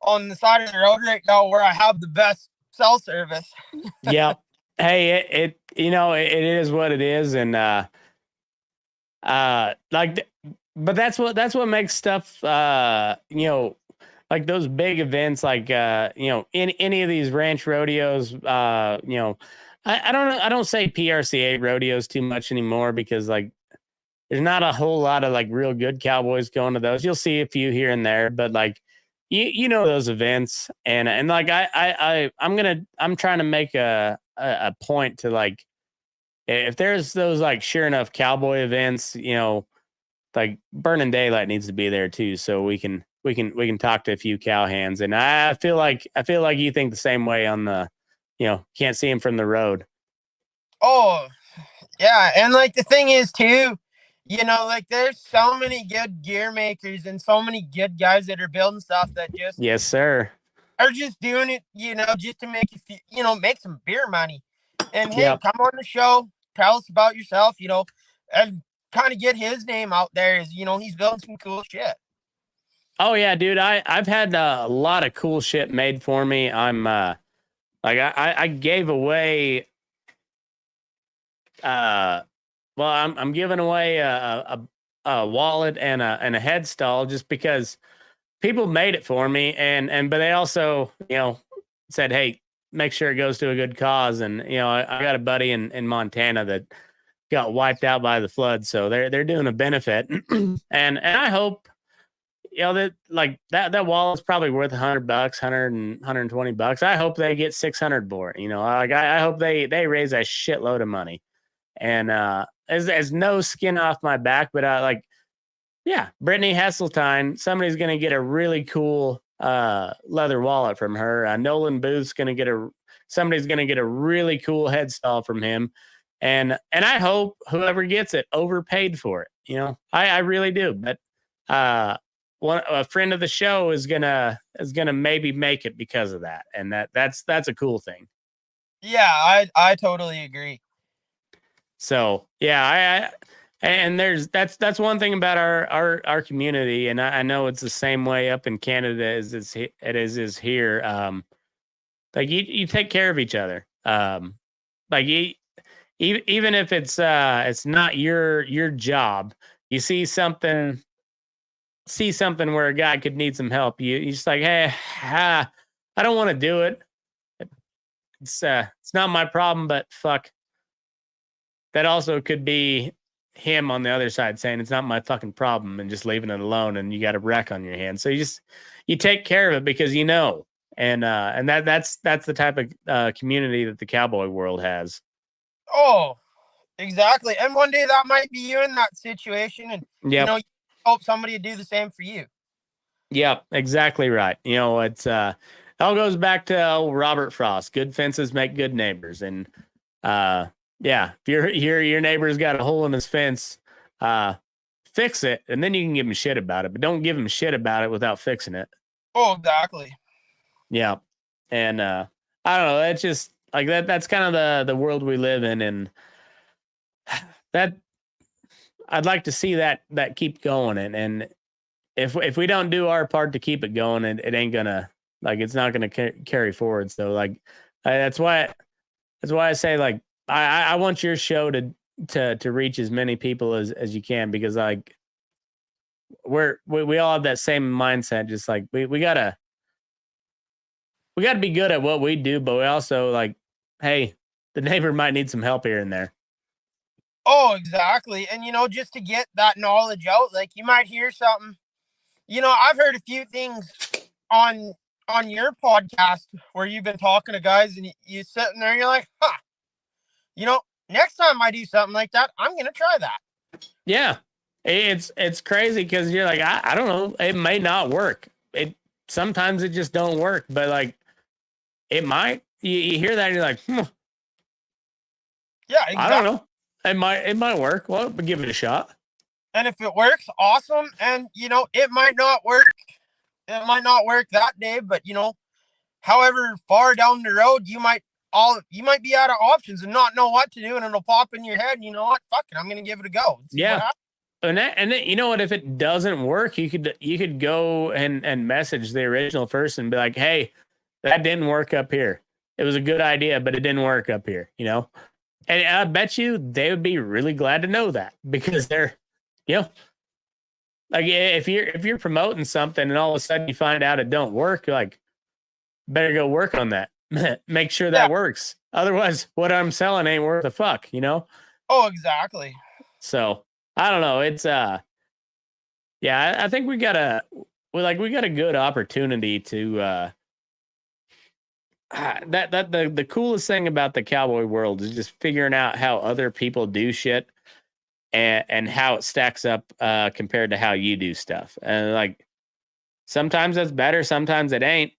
Speaker 3: on the side of the road right now where I have the best cell service.
Speaker 2: Yep. Hey, it is what it is, and but that's what makes stuff like those big events like in any of these ranch rodeos I don't say PRCA rodeos too much anymore because like there's not a whole lot of like real good cowboys going to those. You'll see a few here and there, but like you know those events and like I'm trying to make a point to like if there's those like sure enough cowboy events, like Burning Daylight needs to be there too, so we can talk to a few cowhands. And I feel like you think the same way on the, can't see him from the road.
Speaker 3: Oh yeah, and like the thing is too, like there's so many good gear makers and so many good guys that are building stuff that just
Speaker 2: Yes, sir.
Speaker 3: are just doing it, just to make make some beer money. And hey,
Speaker 2: Yep.
Speaker 3: come on the show, tell us about yourself, and kind of get his name out there as he's building some cool shit.
Speaker 2: Oh yeah, dude. I've had a lot of cool shit made for me. I'm like I gave away well I'm giving away a wallet and a headstall just because people made it for me and but they also said, hey, make sure it goes to a good cause. And I got a buddy in Montana that got wiped out by the flood, so they're doing a benefit. and I hope that like that wallet's probably worth $100, 120 bucks. I hope they get 600 for it. Like I hope they raise a shitload of money. And as no skin off my back, but like, yeah, Brittany Hesseltine, somebody's gonna get a really cool leather wallet from her. Nolan Booth's somebody's gonna get a really cool headstall from him. And I hope whoever gets it overpaid for it. I really do. But a friend of the show is gonna maybe make it because of that, and that's a cool thing.
Speaker 3: Yeah, I totally agree.
Speaker 2: So yeah, and that's one thing about our community, and I know it's the same way up in Canada as it is here. Like you take care of each other. Like even if it's not your job, you see something where a guy could need some help. You just like, hey, I don't want to do it. It's not my problem, but fuck. That also could be him on the other side saying it's not my fucking problem and just leaving it alone, and you got a wreck on your hands. So you take care of it because and that's the type of community that the cowboy world has.
Speaker 3: Oh, exactly. And one day that might be you in that situation, and
Speaker 2: Yep.
Speaker 3: you hope somebody would do the same for you.
Speaker 2: Yep, exactly right. It's it all goes back to old Robert Frost. Good fences make good neighbors, and Yeah, if your neighbor's got a hole in his fence, fix it, and then you can give him shit about it. But don't give him shit about it without fixing it.
Speaker 3: Oh, exactly.
Speaker 2: Yeah, and I don't know. It's just like that. That's kind of the world we live in, and that I'd like to see that keep going. And if we don't do our part to keep it going, it ain't gonna like it's not gonna carry forward. So like that's why I say like I want your show to reach as many people as you can, because like we all have that same mindset. Just like we gotta be good at what we do, but we also like, hey, the neighbor might need some help here and there.
Speaker 3: Oh, exactly. And, just to get that knowledge out, like you might hear something, I've heard a few things on your podcast where you've been talking to guys and you sitting there and you're like, next time I do something like that, I'm going to try that.
Speaker 2: Yeah. It's crazy because you're like, I don't know. It may not work. Sometimes it just don't work, but like it might. You hear that and you're like,
Speaker 3: Yeah, exactly.
Speaker 2: I don't know. It might work. Well, but give it a shot.
Speaker 3: And if it works, awesome. And it might not work. It might not work that day, but however far down the road you might be out of options and not know what to do, and it'll pop in your head. And you know what? Fuck it, I'm gonna give it a go.
Speaker 2: Yeah. And then, you know what? If it doesn't work, you could go and message the original person and be like, hey, that didn't work up here. It was a good idea, but it didn't work up here. And I bet you they would be really glad to know that, because they're, like if you're promoting something and all of a sudden you find out it don't work, you're like, better go work on that. Make sure that works. Otherwise, what I'm selling ain't worth a fuck,
Speaker 3: Oh, exactly.
Speaker 2: So I don't know. It's I think we got a good opportunity to the coolest thing about the cowboy world is just figuring out how other people do shit and how it stacks up compared to how you do stuff. And like sometimes that's better, sometimes it ain't.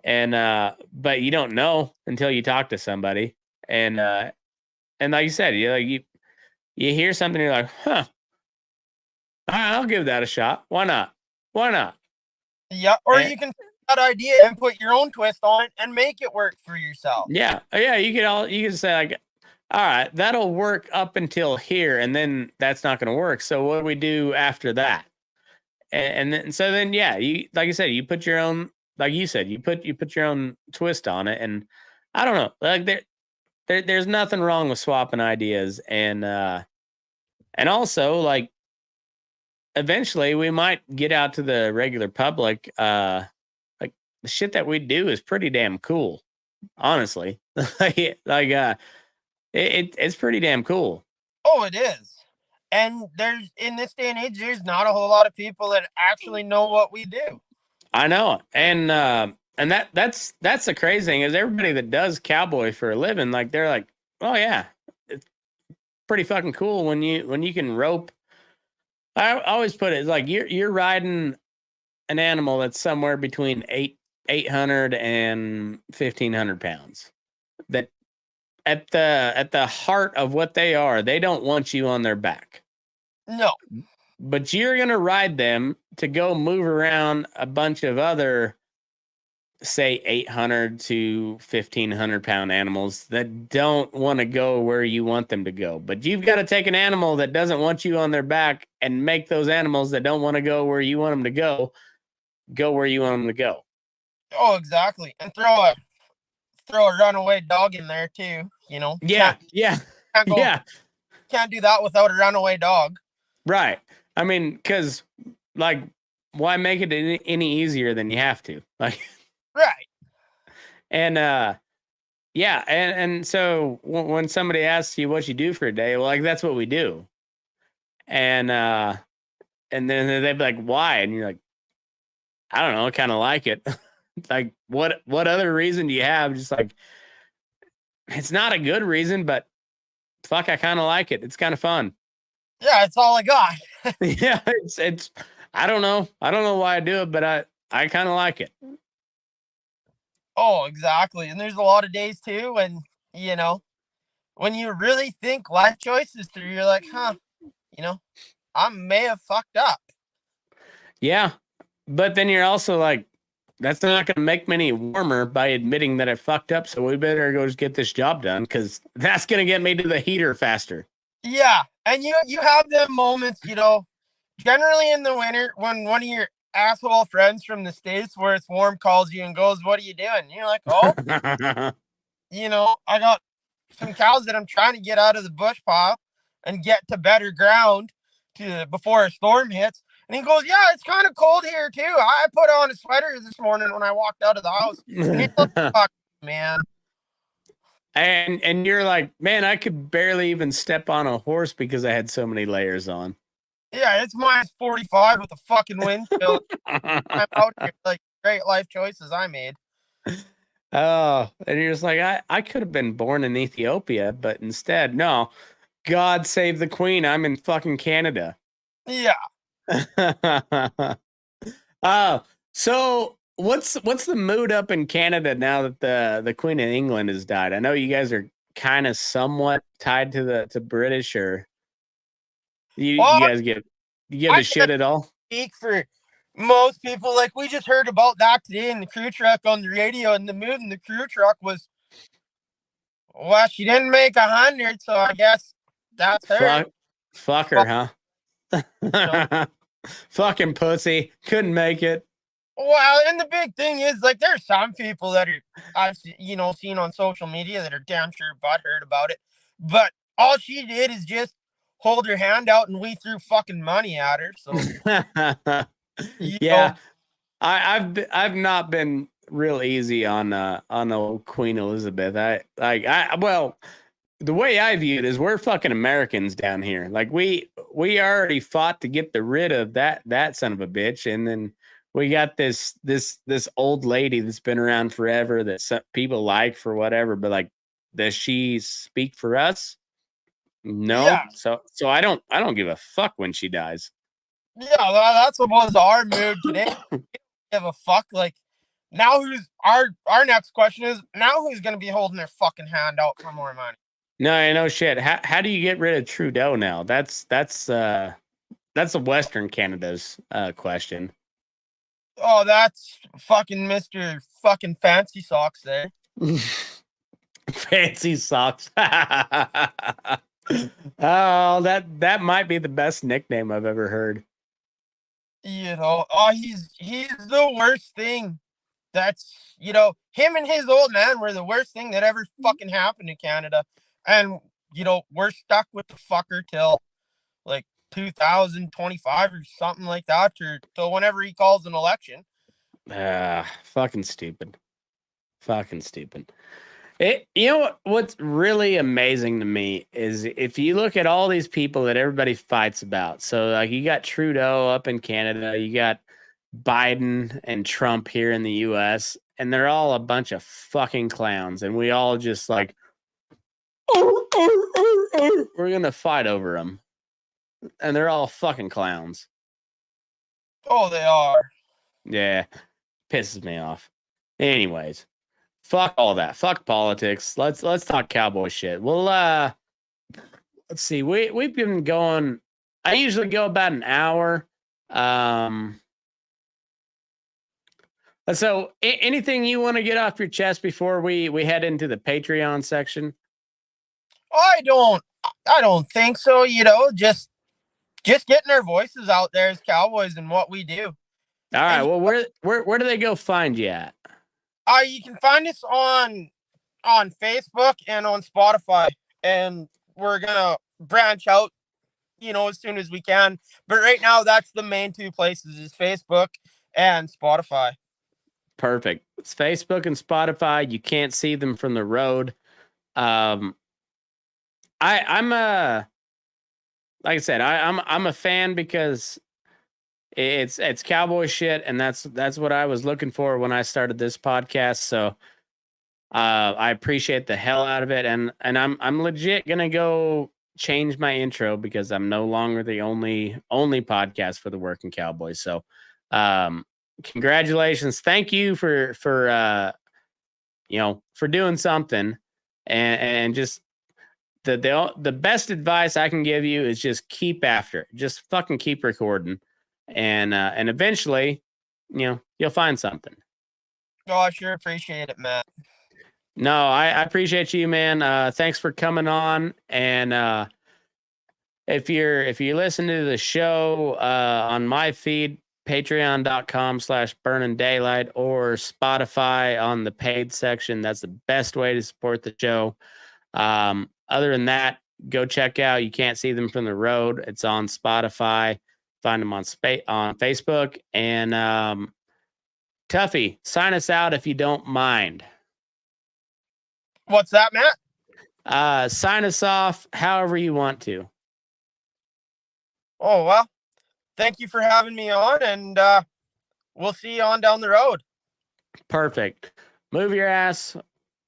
Speaker 2: And but you don't know until you talk to somebody. And like you said, you hear something, you're like, huh, I'll give that a shot. Why not?
Speaker 3: Yeah, or you can take that idea and put your own twist on it and make it work for yourself.
Speaker 2: Yeah, you can say like, all right, that'll work up until here, and then that's not going to work. So what do we do after that? And then you, like you said, you put your own, like you said, you put your own twist on it. And I don't know, like there's nothing wrong with swapping ideas, and also like eventually we might get out to the regular public. Like the shit that we do is pretty damn cool, honestly. It's pretty damn cool.
Speaker 3: Oh, it is. And there's, in this day and age, there's not a whole lot of people that actually know what we do.
Speaker 2: I know. And that's the crazy thing is everybody that does cowboy for a living, like they're like, oh yeah, it's pretty fucking cool when you can rope. I always put it like you're riding an animal that's somewhere between 800 and 1,500 pounds. That at the heart of what they are, they don't want you on their back.
Speaker 3: No.
Speaker 2: But you're gonna ride them to go move around a bunch of other, say, 800 to 1,500 pound animals that don't want to go where you want them to go. But you've got to take an animal that doesn't want you on their back and make those animals that don't want to go where you want them to go where you want them to go.
Speaker 3: Oh, exactly. And throw a runaway dog in there too.
Speaker 2: Yeah.
Speaker 3: Can't do that without a runaway dog.
Speaker 2: Right. I mean, because like, why make it any easier than you have to? Like,
Speaker 3: right.
Speaker 2: And and so when somebody asks you what you do for a day, well, like that's what we do. And then they'd be like, why? And you're like, I don't know, I kind of like it. Like, what other reason do you have? Just like, it's not a good reason, but fuck, I kind of like it. It's kind of fun.
Speaker 3: Yeah, it's all I got.
Speaker 2: Yeah, it's I don't know why I do it, but I kind of like it.
Speaker 3: Oh, exactly. And there's a lot of days too, and when you really think life choices through, you're like, huh, you know, I may have fucked up.
Speaker 2: Yeah. But then you're also like, that's not going to make me any warmer by admitting that I fucked up. So we better go just get this job done because that's going to get me to the heater faster.
Speaker 3: Yeah. And you have them moments, you know, generally in the winter when one of your asshole friends from the States where it's warm calls you and goes, what are you doing? And you're like, oh, you know, I got some cows that I'm trying to get out of the bush pile and get to better ground before a storm hits. And he goes, yeah, it's kind of cold here too. I put on a sweater this morning when I walked out of the house. And he's like, fuck, man.
Speaker 2: And you're like, man, I could barely even step on a horse because I had so many layers on.
Speaker 3: Yeah, it's -45 with a fucking wind chill. I'm out here like great life choices I made.
Speaker 2: Oh, and you're just like, I could have been born in Ethiopia, but instead, no. God save the Queen. I'm in fucking Canada.
Speaker 3: Yeah.
Speaker 2: Oh, so what's the mood up in Canada now that the Queen of England has died? I know you guys are kind of somewhat tied to British, or you guys give a shit at all?
Speaker 3: Speak for most people. Like we just heard about that today in the crew truck on the radio, and the mood in the crew truck was, well, she didn't make 100, so I guess that's her.
Speaker 2: Fuck her, huh?
Speaker 3: know.
Speaker 2: Fucking pussy. Couldn't make it.
Speaker 3: Well, and the big thing is, like, there's some people that are I've seen on social media that are damn sure butthurt about it. But all she did is just hold her hand out, and we threw fucking money at her. So
Speaker 2: yeah, I've not been real easy on old Queen Elizabeth. Well, the way I view it is we're fucking Americans down here. Like we already fought to get rid of that son of a bitch, and then we got this old lady that's been around forever that some people like for whatever, but like, does she speak for us? No.
Speaker 3: Yeah.
Speaker 2: So I don't give a fuck when she dies.
Speaker 3: Yeah, that's what was our mood today. Give a fuck. Like, now who's our next question is, now who's gonna be holding their fucking hand out for more money?
Speaker 2: No shit. How do you get rid of Trudeau now? That's a Western Canada's question.
Speaker 3: Oh, that's fucking Mr. fucking Fancy Socks there.
Speaker 2: Fancy Socks. Oh, that might be the best nickname I've ever heard.
Speaker 3: You know, oh, he's the worst thing. That's, him and his old man were the worst thing that ever fucking happened to Canada. And, we're stuck with the fucker till like 2025 or something like that, or till whenever he calls an election.
Speaker 2: Fucking stupid. Fucking stupid. You know what's really amazing to me is if you look at all these people that everybody fights about. So like you got Trudeau up in Canada, you got Biden and Trump here in the US, and they're all a bunch of fucking clowns, and we all just like, we're gonna fight over them, and they're all fucking clowns.
Speaker 3: Oh, they are.
Speaker 2: Yeah, pisses me off. Anyways, fuck all that. Fuck politics. Let's talk cowboy shit. Well, let's see. We've been going. I usually go about an hour. So anything you want to get off your chest before we head into the Patreon section?
Speaker 3: I don't think so. Just getting our voices out there as cowboys and what we do.
Speaker 2: All right. Well, where do they go find you at?
Speaker 3: You can find us on Facebook and on Spotify, and we're gonna branch out, as soon as we can. But right now, that's the main two places: is Facebook and Spotify.
Speaker 2: Perfect. It's Facebook and Spotify. You can't see them from the road. I'm like I said, I'm a fan because it's cowboy shit, and that's what I was looking for when I started this podcast. So I appreciate the hell out of it, and I'm legit gonna go change my intro because I'm no longer the only podcast for the working cowboy. So congratulations. Thank you for doing something and just the best advice I can give you is just keep after it. Just fucking keep recording, and eventually, you'll find something.
Speaker 3: Oh, I sure appreciate it, Matt.
Speaker 2: No, I appreciate you, man. Thanks for coming on. And if you listen to the show on my feed, patreon.com/burning-daylight or Spotify on the paid section, that's the best way to support the show. Other than that, go check out You Can't See Them From the Road. It's on Spotify. Find them on Facebook. And Tuffy, sign us out if you don't mind.
Speaker 3: What's that, Matt?
Speaker 2: Sign us off however you want to.
Speaker 3: Oh, well, thank you for having me on, and we'll see you on down the road.
Speaker 2: Perfect. Move your ass.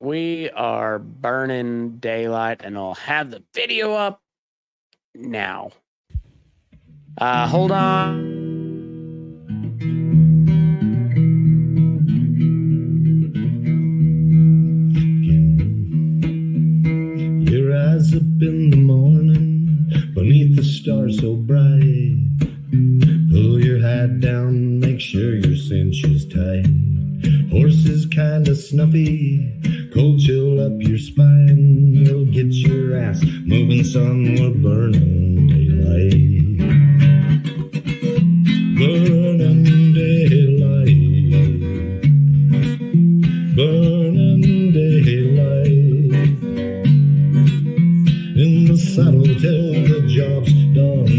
Speaker 2: We are burning daylight, and I'll have the video up now. Hold on.
Speaker 1: Your eyes up in the morning, beneath the stars so bright. Pull your hat down, make sure your cinch is tight. Horse is kinda snuffy, cold chill up your spine. We'll get your ass moving, son, we're burning daylight. Burning daylight. Burning daylight. In the saddle till the job's done right.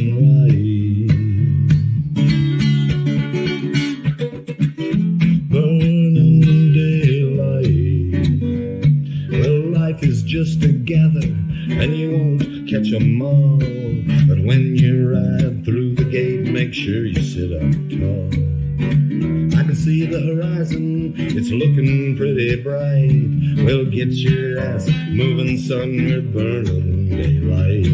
Speaker 1: Just together, and you won't catch 'em all. But when you ride through the gate, make sure you sit up tall. I can see the horizon, it's looking pretty bright. Well, get your ass moving, son, we're burning daylight.